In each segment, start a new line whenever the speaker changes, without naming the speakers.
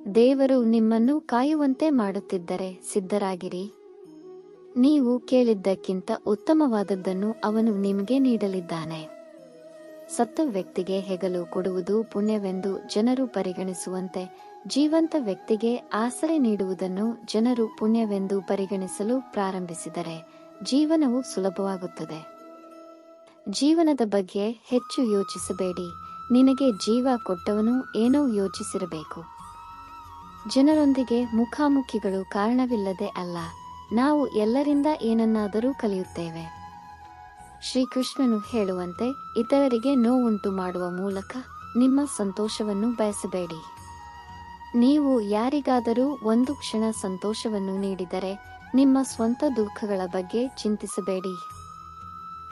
ದೇವರು ನಿಮ್ಮನ್ನು ಕಾಯುವಂತೆ ಮಾಡುತ್ತಿದ್ದರೆ ಸಿದ್ಧರಾಗಿರಿ. ನೀವು ಕೇಳಿದ್ದಕ್ಕಿಂತ ಉತ್ತಮವಾದದ್ದನ್ನು ಅವನು ನಿಮಗೆ ನೀಡಲಿದ್ದಾನೆ. ಸತ್ತ ವ್ಯಕ್ತಿಗೆ ಹೆಗಲು ಕೊಡುವುದು ಪುಣ್ಯವೆಂದು ಜನರು ಪರಿಗಣಿಸುವಂತೆ, ಜೀವಂತ ವ್ಯಕ್ತಿಗೆ ಆಸರೆ ನೀಡುವುದನ್ನು ಜನರು ಪುಣ್ಯವೆಂದು ಪರಿಗಣಿಸಲು ಪ್ರಾರಂಭಿಸಿದರೆ ಜೀವನವು ಸುಲಭವಾಗುತ್ತದೆ. ಜೀವನದ ಬಗ್ಗೆ ಹೆಚ್ಚು ಯೋಚಿಸಬೇಡಿ. ನಿನಗೆ ಜೀವ ಕೊಟ್ಟವನು ಏನೋ ಯೋಚಿಸಿರಬೇಕು. ಜನರೊಂದಿಗೆ ಮುಖಾಮುಖಿಗಳು ಕಾರಣವಿಲ್ಲದೆ ಅಲ್ಲ, ನಾವು ಎಲ್ಲರಿಂದ ಏನನ್ನಾದರೂ ಕಲಿಯುತ್ತೇವೆ. ಶ್ರೀಕೃಷ್ಣನು ಹೇಳುವಂತೆ, ಇತರರಿಗೆ ನೋವುಂಟು ಮಾಡುವ ಮೂಲಕ ನಿಮ್ಮ ಸಂತೋಷವನ್ನು ಬಯಸಬೇಡಿ. ನೀವು ಯಾರಿಗಾದರೂ ಒಂದು ಕ್ಷಣ ಸಂತೋಷವನ್ನು ನೀಡಿದರೆ ನಿಮ್ಮ ಸ್ವಂತ ದುಃಖಗಳ ಬಗ್ಗೆ ಚಿಂತಿಸಬೇಡಿ.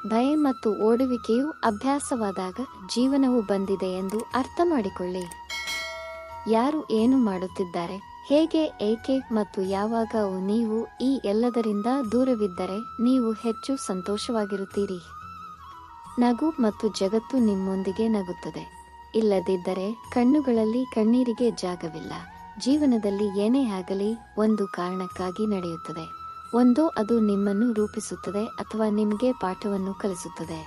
ಭಯ ಮತ್ತು ಓಡುವಿಕೆಯು ಅಭ್ಯಾಸವಾದಾಗ ಜೀವನವು ಬಂದಿದೆ ಎಂದು ಅರ್ಥ ಮಾಡಿಕೊಳ್ಳಿ. ಯಾರು ಏನು ಮಾಡುತ್ತಿದ್ದಾರೆ, ಹೇಗೆ, ಏಕೆ ಮತ್ತು ಯಾವಾಗ ನೀವು ಈ ಎಲ್ಲದರಿಂದ ದೂರವಿದ್ದರೆ ನೀವು ಹೆಚ್ಚು ಸಂತೋಷವಾಗಿರುತ್ತೀರಿ. ನಗು ಮತ್ತು ಜಗತ್ತು ನಿಮ್ಮೊಂದಿಗೆ ನಗುತ್ತದೆ. ಇಲ್ಲದಿದ್ದರೆ ಕಣ್ಣುಗಳಲ್ಲಿ ಕಣ್ಣೀರಿಗೆ ಜಾಗವಿಲ್ಲ. ಜೀವನದಲ್ಲಿ ಏನೇ ಆಗಲಿ ಒಂದು ಕಾರಣಕ್ಕಾಗಿ ನಡೆಯುತ್ತದೆ. ಒಂದೋ ಅದು ನಿಮ್ಮನ್ನು ರೂಪಿಸುತ್ತದೆ ಅಥವಾ ನಿಮಗೆ ಪಾಠವನ್ನು ಕಲಿಸುತ್ತದೆ.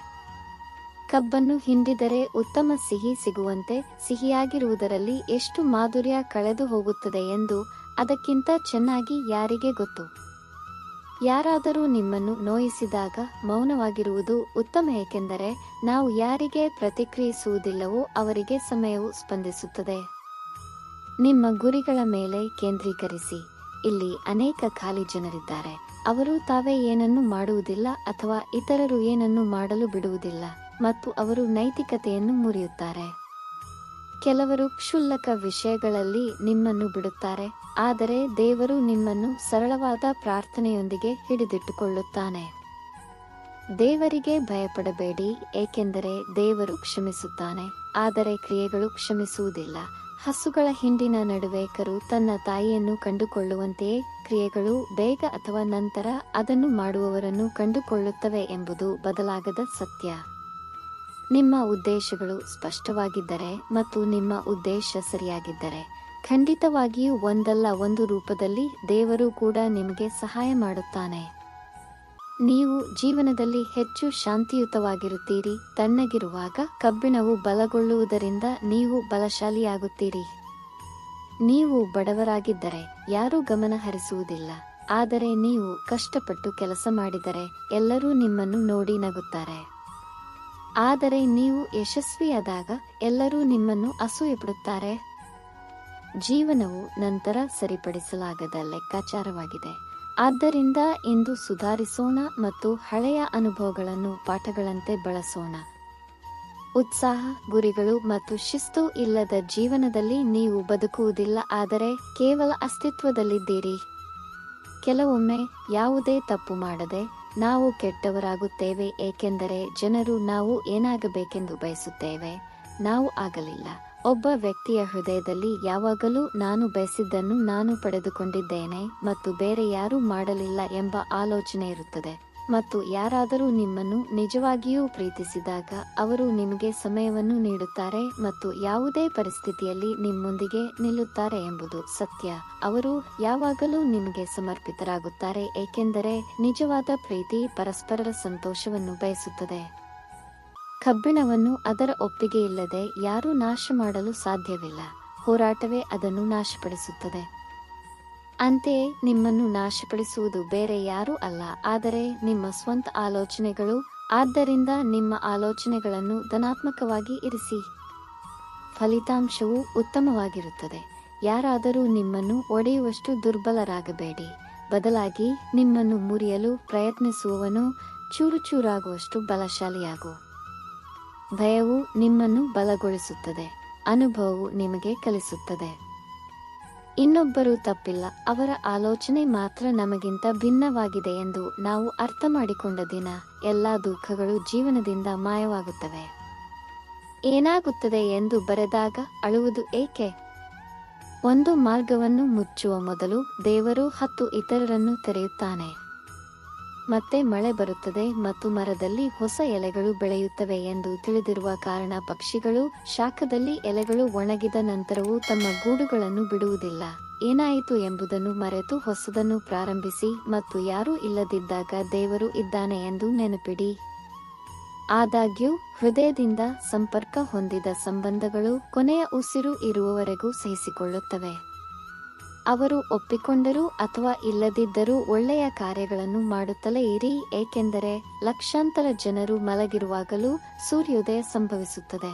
ಕಬ್ಬನ್ನು ಹಿಂಡಿದರೆ ಉತ್ತಮ ಸಿಹಿ ಸಿಗುವಂತೆ ಸಿಹಿಯಾಗಿರುವುದರಲ್ಲಿ ಎಷ್ಟು ಮಾಧುರ್ಯ ಕಳೆದು ಹೋಗುತ್ತದೆ ಎಂದು ಅದಕ್ಕಿಂತ ಚೆನ್ನಾಗಿ ಯಾರಿಗೆ ಗೊತ್ತು. ಯಾರಾದರೂ ನಿಮ್ಮನ್ನು ನೋಯಿಸಿದಾಗ ಮೌನವಾಗಿರುವುದು ಉತ್ತಮ, ಏಕೆಂದರೆ ನಾವು ಯಾರಿಗೆ ಪ್ರತಿಕ್ರಿಯಿಸುವುದಿಲ್ಲವೋ ಅವರಿಗೆ ಸಮಯವು ಸ್ಪಂದಿಸುತ್ತದೆ. ನಿಮ್ಮ ಗುರಿಗಳ ಮೇಲೆ ಕೇಂದ್ರೀಕರಿಸಿ. ಇಲ್ಲಿ ಅನೇಕ ಖಾಲಿ ಜನರಿದ್ದಾರೆ. ಅವರು ತಾವೇ ಏನನ್ನೂ ಮಾಡುವುದಿಲ್ಲ ಅಥವಾ ಇತರರು ಏನನ್ನೂ ಮಾಡಲು ಬಿಡುವುದಿಲ್ಲ ಮತ್ತು ಅವರು ನೈತಿಕತೆಯನ್ನು ಮುರಿಯುತ್ತಾರೆ. ಕೆಲವರು ಕ್ಷುಲ್ಲಕ ವಿಷಯಗಳಲ್ಲಿ ನಿಮ್ಮನ್ನು ಬಿಡುತ್ತಾರೆ, ಆದರೆ ದೇವರು ನಿಮ್ಮನ್ನು ಸರಳವಾದ ಪ್ರಾರ್ಥನೆಯೊಂದಿಗೆ ಹಿಡಿದಿಟ್ಟುಕೊಳ್ಳುತ್ತಾನೆ. ದೇವರಿಗೆ ಭಯಪಡಬೇಡಿ, ಏಕೆಂದರೆ ದೇವರು ಕ್ಷಮಿಸುತ್ತಾನೆ, ಆದರೆ ಕ್ರಿಯೆಗಳು ಕ್ಷಮಿಸುವುದಿಲ್ಲ. ಹಸುಗಳ ಹಿಂಡಿನ ನಡುವೆ ಕರು ತನ್ನ ತಾಯಿಯನ್ನು ಕಂಡುಕೊಳ್ಳುವಂತೆಯೇ ಕ್ರಿಯೆಗಳು ಬೇಗ ಅಥವಾ ನಂತರ ಅದನ್ನು ಮಾಡುವವರನ್ನು ಕಂಡುಕೊಳ್ಳುತ್ತವೆ ಎಂಬುದು ಬದಲಾಗದ ಸತ್ಯ. ನಿಮ್ಮ ಉದ್ದೇಶಗಳು ಸ್ಪಷ್ಟವಾಗಿದ್ದರೆ ಮತ್ತು ನಿಮ್ಮ ಉದ್ದೇಶ ಸರಿಯಾಗಿದ್ದರೆ ಖಂಡಿತವಾಗಿಯೂ ಒಂದಲ್ಲ ಒಂದು ರೂಪದಲ್ಲಿ ದೇವರು ಕೂಡ ನಿಮಗೆ ಸಹಾಯ ಮಾಡುತ್ತಾನೆ. ನೀವು ಜೀವನದಲ್ಲಿ ಹೆಚ್ಚು ಶಾಂತಿಯುತವಾಗಿರುತ್ತೀರಿ. ತಣ್ಣಗಿರುವಾಗ ಕಬ್ಬಿಣವು ಬಲಗೊಳ್ಳುವುದರಿಂದ ನೀವು ಬಲಶಾಲಿಯಾಗುತ್ತೀರಿ. ನೀವು ಬಡವರಾಗಿದ್ದರೆ ಯಾರೂ ಗಮನ ಹರಿಸುವುದಿಲ್ಲ, ಆದರೆ ನೀವು ಕಷ್ಟಪಟ್ಟು ಕೆಲಸ ಮಾಡಿದರೆ ಎಲ್ಲರೂ ನಿಮ್ಮನ್ನು ನೋಡಿ ನಗುತ್ತಾರೆ. ಆದರೆ ನೀವು ಯಶಸ್ವಿಯಾದಾಗ ಎಲ್ಲರೂ ನಿಮ್ಮನ್ನು ಅಸೂಯೆಪಡುತ್ತಾರೆ. ಜೀವನವು ನಂತರ ಸರಿಪಡಿಸಲಾಗದ ಲೆಕ್ಕಾಚಾರವಾಗಿದೆ. ಆದ್ದರಿಂದ ಇಂದು ಸುಧಾರಿಸೋಣ ಮತ್ತು ಹಳೆಯ ಅನುಭವಗಳನ್ನು ಪಾಠಗಳಂತೆ ಬಳಸೋಣ. ಉತ್ಸಾಹ, ಗುರಿಗಳು ಮತ್ತು ಶಿಸ್ತು ಇಲ್ಲದ ಜೀವನದಲ್ಲಿ ನೀವು ಬದುಕುವುದಿಲ್ಲ, ಆದರೆ ಕೇವಲ ಅಸ್ತಿತ್ವದಲ್ಲಿದ್ದೀರಿ. ಕೆಲವೊಮ್ಮೆ ಯಾವುದೇ ತಪ್ಪು ಮಾಡದೆ ನಾವು ಕೆಟ್ಟವರಾಗುತ್ತೇವೆ, ಏಕೆಂದರೆ ಜನರು ನಾವು ಏನಾಗಬೇಕೆಂದು ಬಯಸುತ್ತೇವೆ, ನಾವು ಆಗಲಿಲ್ಲ. ಒಬ್ಬ ವ್ಯಕ್ತಿಯ ಹೃದಯದಲ್ಲಿ ಯಾವಾಗಲೂ ನಾನು ಬಯಸಿದ್ದನ್ನು ನಾನು ಪಡೆದುಕೊಂಡಿದ್ದೇನೆ ಮತ್ತು ಬೇರೆ ಯಾರೂ ಮಾಡಲಿಲ್ಲ ಎಂಬ ಆಲೋಚನೆ ಇರುತ್ತದೆ. ಮತ್ತು ಯಾರಾದರೂ ನಿಮ್ಮನ್ನು ನಿಜವಾಗಿಯೂ ಪ್ರೀತಿಸಿದಾಗ ಅವರು ನಿಮಗೆ ಸಮಯವನ್ನು ನೀಡುತ್ತಾರೆ ಮತ್ತು ಯಾವುದೇ ಪರಿಸ್ಥಿತಿಯಲ್ಲಿ ನಿಮ್ಮೊಂದಿಗೆ ನಿಲ್ಲುತ್ತಾರೆ ಎಂಬುದು ಸತ್ಯ. ಅವರು ಯಾವಾಗಲೂ ನಿಮಗೆ ಸಮರ್ಪಿತರಾಗುತ್ತಾರೆ, ಏಕೆಂದರೆ ನಿಜವಾದ ಪ್ರೀತಿ ಪರಸ್ಪರರ ಸಂತೋಷವನ್ನು ಬಯಸುತ್ತದೆ. ಕಬ್ಬಿಣವನ್ನು ಅದರ ಒಪ್ಪಿಗೆಯಿಲ್ಲದೆ ಯಾರೂ ನಾಶ ಮಾಡಲು ಸಾಧ್ಯವಿಲ್ಲ. ಹೋರಾಟವೇ ಅದನ್ನು ನಾಶಪಡಿಸುತ್ತದೆ. ಅಂತೆಯೇ ನಿಮ್ಮನ್ನು ನಾಶಪಡಿಸುವುದು ಬೇರೆ ಯಾರೂ ಅಲ್ಲ, ಆದರೆ ನಿಮ್ಮ ಸ್ವಂತ ಆಲೋಚನೆಗಳು. ಆದ್ದರಿಂದ ನಿಮ್ಮ ಆಲೋಚನೆಗಳನ್ನು ಧನಾತ್ಮಕವಾಗಿ ಇರಿಸಿ. ಫಲಿತಾಂಶವು ಉತ್ತಮವಾಗಿರುತ್ತದೆ. ಯಾರಾದರೂ ನಿಮ್ಮನ್ನು ಒಡೆಯುವಷ್ಟು ದುರ್ಬಲರಾಗಬೇಡಿ. ಬದಲಾಗಿ ನಿಮ್ಮನ್ನು ಮುರಿಯಲು ಪ್ರಯತ್ನಿಸುವವನು ಚೂರುಚೂರಾಗುವಷ್ಟು ಬಲಶಾಲಿಯಾಗು. ಭಯವು ನಿಮ್ಮನ್ನು ಬಲಗೊಳಿಸುತ್ತದೆ, ಅನುಭವವು ನಿಮಗೆ ಕಲಿಸುತ್ತದೆ. ಇನ್ನೊಬ್ಬರು ತಪ್ಪಿಲ್ಲ, ಅವರ ಆಲೋಚನೆ ಮಾತ್ರ ನಮಗಿಂತ ಭಿನ್ನವಾಗಿದೆ ಎಂದು ನಾವು ಅರ್ಥ ಮಾಡಿಕೊಂಡ ದಿನ ಎಲ್ಲಾ ದುಃಖಗಳು ಜೀವನದಿಂದ ಮಾಯವಾಗುತ್ತವೆ. ಏನಾಗುತ್ತದೆ ಎಂದು ಬರೆದಾಗ ಅಳುವುದು ಏಕೆ? ಒಂದು ಮಾರ್ಗವನ್ನು ಮುಚ್ಚುವ ಮೊದಲು ದೇವರು 10 ಇತರರನ್ನು ತೆರೆಯುತ್ತಾನೆ. ಮತ್ತೆ ಮಳೆ ಬರುತ್ತದೆ ಮತ್ತು ಮರದಲ್ಲಿ ಹೊಸ ಎಲೆಗಳು ಬೆಳೆಯುತ್ತವೆ ಎಂದು ತಿಳಿದಿರುವ ಕಾರಣ ಪಕ್ಷಿಗಳು ಶಾಖದಲ್ಲಿ ಎಲೆಗಳು ಒಣಗಿದ ನಂತರವೂ ತಮ್ಮ ಗೂಡುಗಳನ್ನು ಬಿಡುವುದಿಲ್ಲ. ಏನಾಯಿತು ಎಂಬುದನ್ನು ಮರೆತು ಹೊಸದನ್ನು ಪ್ರಾರಂಭಿಸಿ ಮತ್ತು ಯಾರೂ ಇಲ್ಲದಿದ್ದಾಗ ದೇವರು ಇದ್ದಾನೆ ಎಂದು ನೆನಪಿಡಿ. ಆದಾಗ್ಯೂ ಹೃದಯದಿಂದ ಸಂಪರ್ಕ ಹೊಂದಿದ ಸಂಬಂಧಗಳು ಕೊನೆಯ ಉಸಿರು ಇರುವವರೆಗೂ ಸಹಿಸಿಕೊಳ್ಳುತ್ತವೆ. ಅವರು ಒಪ್ಪಿಕೊಂಡರೂ ಅಥವಾ ಇಲ್ಲದಿದ್ದರೂ ಒಳ್ಳೆಯ ಕಾರ್ಯಗಳನ್ನು ಮಾಡುತ್ತಲೇ ಇರಿ, ಏಕೆಂದರೆ ಲಕ್ಷಾಂತರ ಜನರು ಮಲಗಿರುವಾಗಲೂ ಸೂರ್ಯೋದಯ ಸಂಭವಿಸುತ್ತದೆ.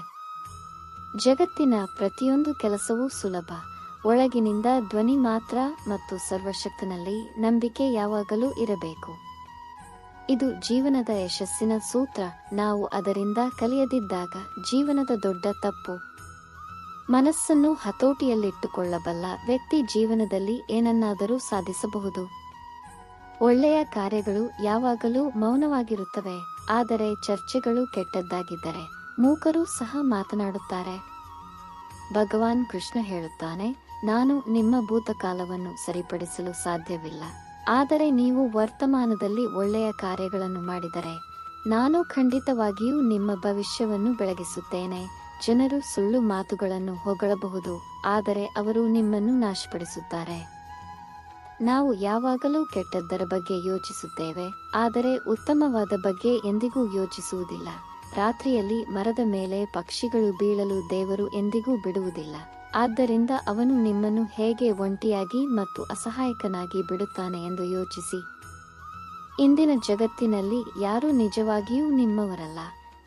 ಜಗತ್ತಿನ ಪ್ರತಿಯೊಂದು ಕೆಲಸವೂ ಸುಲಭ. ಒಳಗಿನಿಂದ ಧ್ವನಿ ಮಾತ್ರ ಮತ್ತು ಸರ್ವಶಕ್ತನಲ್ಲಿ ನಂಬಿಕೆ ಯಾವಾಗಲೂ ಇರಬೇಕು. ಇದು ಜೀವನದ ಯಶಸ್ಸಿನ ಸೂತ್ರ. ನಾವು ಅದರಿಂದ ಕಲಿಯದಿದ್ದಾಗ ಜೀವನದ ದೊಡ್ಡ ತಪ್ಪು. ಮನಸ್ಸನ್ನು ಹತೋಟಿಯಲ್ಲಿಟ್ಟುಕೊಳ್ಳಬಲ್ಲ ವ್ಯಕ್ತಿ ಜೀವನದಲ್ಲಿ ಏನನ್ನಾದರೂ ಸಾಧಿಸಬಹುದು. ಒಳ್ಳೆಯ ಕಾರ್ಯಗಳು ಯಾವಾಗಲೂ ಮೌನವಾಗಿರುತ್ತವೆ, ಆದರೆ ಚರ್ಚೆಗಳು ಕೆಟ್ಟದ್ದಾಗಿದ್ದರೆ ಮೂಕರು ಸಹ ಮಾತನಾಡುತ್ತಾರೆ. ಭಗವಾನ್ ಕೃಷ್ಣ ಹೇಳುತ್ತಾನೆ, ನಾನು ನಿಮ್ಮ ಭೂತಕಾಲವನ್ನು ಸರಿಪಡಿಸಲು ಸಾಧ್ಯವಿಲ್ಲ, ಆದರೆ ನೀವು ವರ್ತಮಾನದಲ್ಲಿ ಒಳ್ಳೆಯ ಕಾರ್ಯಗಳನ್ನು ಮಾಡಿದರೆ ನಾನು ಖಂಡಿತವಾಗಿಯೂ ನಿಮ್ಮ ಭವಿಷ್ಯವನ್ನು ಬೆಳಗಿಸುತ್ತೇನೆ. ಜನರು ಸುಳ್ಳು ಮಾತುಗಳನ್ನು ಹೊಗಳಬಹುದು, ಆದರೆ ಅವರು ನಿಮ್ಮನ್ನು ನಾಶಪಡಿಸುತ್ತಾರೆ. ನಾವು ಯಾವಾಗಲೂ ಕೆಟ್ಟದ್ದರ ಬಗ್ಗೆ ಯೋಚಿಸುತ್ತೇವೆ, ಆದರೆ ಉತ್ತಮವಾದ ಬಗ್ಗೆ ಎಂದಿಗೂ ಯೋಚಿಸುವುದಿಲ್ಲ. ರಾತ್ರಿಯಲ್ಲಿ ಮರದ ಮೇಲೆ ಪಕ್ಷಿಗಳು ಬೀಳಲು ದೇವರು ಎಂದಿಗೂ ಬಿಡುವುದಿಲ್ಲ. ಆದ್ದರಿಂದ ಅವನು ನಿಮ್ಮನ್ನು ಹೇಗೆ ಒಂಟಿಯಾಗಿ ಮತ್ತು ಅಸಹಾಯಕನಾಗಿ ಬಿಡುತ್ತಾನೆ ಎಂದು ಯೋಚಿಸಿ. ಇಂದಿನ ಜಗತ್ತಿನಲ್ಲಿ ಯಾರೂ ನಿಜವಾಗಿಯೂ ನಿಮ್ಮವರಲ್ಲ.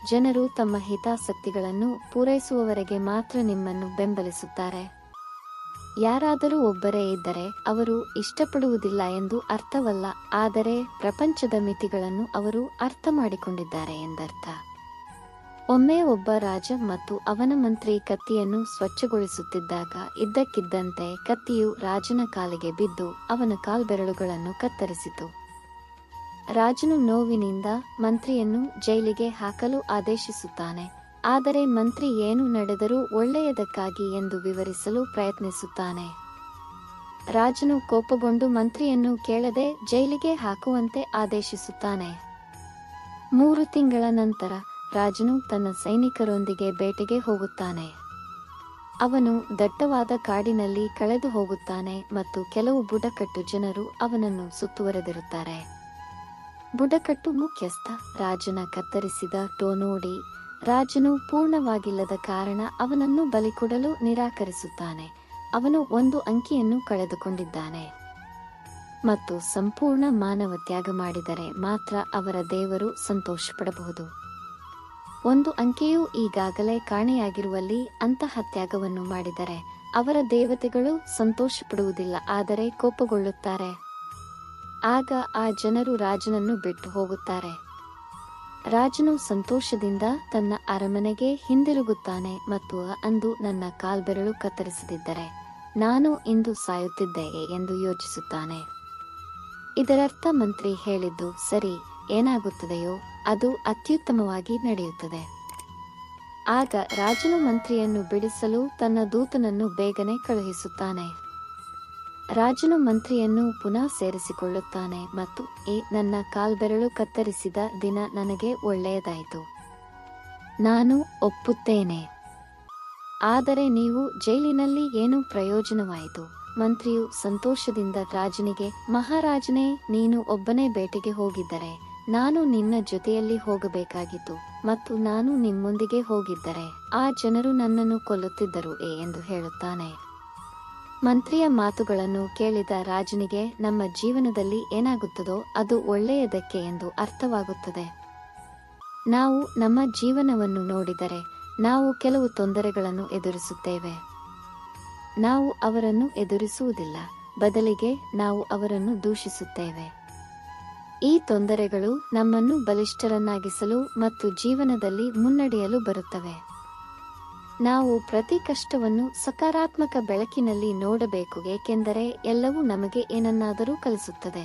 ಜನರು ತಮ್ಮ ಹಿತಾಸಕ್ತಿಗಳನ್ನು ಪೂರೈಸುವವರೆಗೆ ಮಾತ್ರ ನಿಮ್ಮನ್ನು ಬೆಂಬಲಿಸುತ್ತಾರೆ. ಯಾರಾದರೂ ಒಬ್ಬರೇ ಇದ್ದರೆ ಅವರು ಇಷ್ಟಪಡುವುದಿಲ್ಲ ಎಂದು ಅರ್ಥವಲ್ಲ, ಆದರೆ ಪ್ರಪಂಚದ ಮಿತಿಗಳನ್ನು ಅವರು ಅರ್ಥ ಮಾಡಿಕೊಂಡಿದ್ದಾರೆ ಎಂದರ್ಥ. ಒಮ್ಮೆ ಒಬ್ಬ ರಾಜ ಮತ್ತು ಅವನ ಮಂತ್ರಿ ಕತ್ತಿಯನ್ನು ಸ್ವಚ್ಛಗೊಳಿಸುತ್ತಿದ್ದಾಗ ಇದ್ದಕ್ಕಿದ್ದಂತೆ ಕತ್ತಿಯು ರಾಜನ ಕಾಲಿಗೆ ಬಿದ್ದು ಅವನ ಕಾಲ್ಬೆರಳುಗಳನ್ನು ಕತ್ತರಿಸಿತು. ರಾಜನು ನೋವಿನಿಂದ ಮಂತ್ರಿಯನ್ನು ಜೈಲಿಗೆ ಹಾಕಲು ಆದೇಶಿಸುತ್ತಾನೆ, ಆದರೆ ಮಂತ್ರಿ ಏನು ನಡೆದರೂ ಒಳ್ಳೆಯದಕ್ಕಾಗಿ ಎಂದು ವಿವರಿಸಲು ಪ್ರಯತ್ನಿಸುತ್ತಾನೆ. ರಾಜನು ಕೋಪಗೊಂಡು ಮಂತ್ರಿಯನ್ನು ಕೇಳದೆ ಜೈಲಿಗೆ ಹಾಕುವಂತೆ ಆದೇಶಿಸುತ್ತಾನೆ. 3 ತಿಂಗಳ ನಂತರ ರಾಜನು ತನ್ನ ಸೈನಿಕರೊಂದಿಗೆ ಬೇಟೆಗೆ ಹೋಗುತ್ತಾನೆ. ಅವನು ದಟ್ಟವಾದ ಕಾಡಿನಲ್ಲಿ ಕಳೆದು ಹೋಗುತ್ತಾನೆ ಮತ್ತು ಕೆಲವು ಬುಡಕಟ್ಟು ಜನರು ಅವನನ್ನು ಸುತ್ತುವರೆದಿರುತ್ತಾರೆ. ಬುಡಕಟ್ಟು ಮುಖ್ಯಸ್ಥ ರಾಜನ ಕತ್ತರಿಸಿದ ಟೋ ನೋಡಿ ರಾಜನು ಪೂರ್ಣವಾಗಿಲ್ಲದ ಕಾರಣ ಅವನನ್ನು ಬಲಿಕೊಡಲು ನಿರಾಕರಿಸುತ್ತಾನೆ. ಅವನು 1 ಅಂಕಿಯನ್ನು ಕಳೆದುಕೊಂಡಿದ್ದಾನೆ ಮತ್ತು ಸಂಪೂರ್ಣ ಮಾನವ ತ್ಯಾಗ ಮಾಡಿದರೆ ಮಾತ್ರ ಅವರ ದೇವರು ಸಂತೋಷಪಡಬಹುದು. 1 ಅಂಕೆಯೂ ಈಗಾಗಲೇ ಕಾಣೆಯಾಗಿರುವಲ್ಲಿ ಅಂತಹ ತ್ಯಾಗವನ್ನು ಮಾಡಿದರೆ ಅವರ ದೇವತೆಗಳು ಸಂತೋಷಪಡುವುದಿಲ್ಲ, ಆದರೆ ಕೋಪಗೊಳ್ಳುತ್ತಾರೆ. ಆಗ ಆ ಜನರು ರಾಜನನ್ನು ಬಿಟ್ಟು ಹೋಗುತ್ತಾರೆ. ರಾಜನು ಸಂತೋಷದಿಂದ ತನ್ನ ಅರಮನೆಗೆ ಹಿಂದಿರುಗುತ್ತಾನೆ ಮತ್ತು ಅಂದು ನನ್ನ ಕಾಲ್ಬೆರಳು ಕತ್ತರಿಸದಿದ್ದರೆ ನಾನು ಇಂದು ಸಾಯುತ್ತಿದ್ದೆ ಎಂದು ಯೋಚಿಸುತ್ತಾನೆ. ಇದರರ್ಥ ಮಂತ್ರಿ ಹೇಳಿದ್ದು ಸರಿ, ಏನಾಗುತ್ತದೆಯೋ ಅದು ಅತ್ಯುತ್ತಮವಾಗಿ ನಡೆಯುತ್ತದೆ. ಆಗ ರಾಜನು ಮಂತ್ರಿಯನ್ನು ಬಿಡಿಸಲು ತನ್ನ ದೂತನನ್ನು ಬೇಗನೆ ಕಳುಹಿಸುತ್ತಾನೆ. ರಾಜನು ಮಂತ್ರಿಯನ್ನು ಪುನಃ ಸೇರಿಸಿಕೊಳ್ಳುತ್ತಾನೆ ಮತ್ತು ನನ್ನ ಕಾಲ್ಬೆರಳು ಕತ್ತರಿಸಿದ ದಿನ ನನಗೆ ಒಳ್ಳೆಯದಾಯಿತು, ನಾನು ಒಪ್ಪುತ್ತೇನೆ. ಆದರೆ ನೀವು ಜೈಲಿನಲ್ಲಿ ಏನು ಪ್ರಯೋಜನವಾಯಿತು? ಮಂತ್ರಿಯು ಸಂತೋಷದಿಂದ ರಾಜನಿಗೆ, ಮಹಾರಾಜನೇ, ನೀನು ಒಬ್ಬನೇ ಬೇಟೆಗೆ ಹೋಗಿದ್ದರೆ ನಾನು ನಿನ್ನ ಜೊತೆಯಲ್ಲಿ ಹೋಗಬೇಕಾಗಿತ್ತು ಮತ್ತು ನಾನು ನಿಮ್ಮೊಂದಿಗೆ ಹೋಗಿದ್ದರೆ ಆ ಜನರು ನನ್ನನ್ನು ಕೊಲ್ಲುತ್ತಿದ್ದರು ಎಂದು ಹೇಳುತ್ತಾನೆ. ಮಂತ್ರಿಯ ಮಾತುಗಳನ್ನು ಕೇಳಿದ ರಾಜನಿಗೆ ನಮ್ಮ ಜೀವನದಲ್ಲಿ ಏನಾಗುತ್ತದೋ ಅದು ಒಳ್ಳೆಯದಕ್ಕೆ ಎಂದು ಅರ್ಥವಾಗುತ್ತದೆ. ನಾವು ನಮ್ಮ ಜೀವನವನ್ನು ನೋಡಿದರೆ ನಾವು ಕೆಲವು ತೊಂದರೆಗಳನ್ನು ಎದುರಿಸುತ್ತೇವೆ. ನಾವು ಅವರನ್ನು ಎದುರಿಸುವುದಿಲ್ಲ, ಬದಲಿಗೆ ನಾವು ಅವರನ್ನು ದೂಷಿಸುತ್ತೇವೆ. ಈ ತೊಂದರೆಗಳು ನಮ್ಮನ್ನು ಬಲಿಷ್ಠರನ್ನಾಗಿಸಲು ಮತ್ತು ಜೀವನದಲ್ಲಿ ಮುನ್ನಡೆಯಲು ಬರುತ್ತವೆ. ನಾವು ಪ್ರತಿ ಕಷ್ಟವನ್ನು ಸಕಾರಾತ್ಮಕ ಬೆಳಕಿನಲ್ಲಿ ನೋಡಬೇಕು, ಏಕೆಂದರೆ ಎಲ್ಲವೂ ನಮಗೆ ಏನನ್ನಾದರೂ ಕಲಿಸುತ್ತದೆ.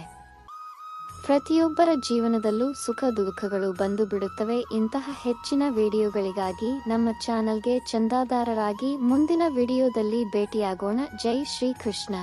ಪ್ರತಿಯೊಬ್ಬರ ಜೀವನದಲ್ಲೂ ಸುಖ ದುಃಖಗಳು ಬಂದು ಬಿಡುತ್ತವೆ. ಇಂತಹ ಹೆಚ್ಚಿನ ವಿಡಿಯೋಗಳಿಗಾಗಿ ನಮ್ಮ ಚಾನೆಲ್ಗೆ ಚಂದಾದಾರರಾಗಿ ಮುಂದಿನ ವಿಡಿಯೋದಲ್ಲಿ ಭೇಟಿಯಾಗೋಣ. ಜೈ ಶ್ರೀ ಕೃಷ್ಣ.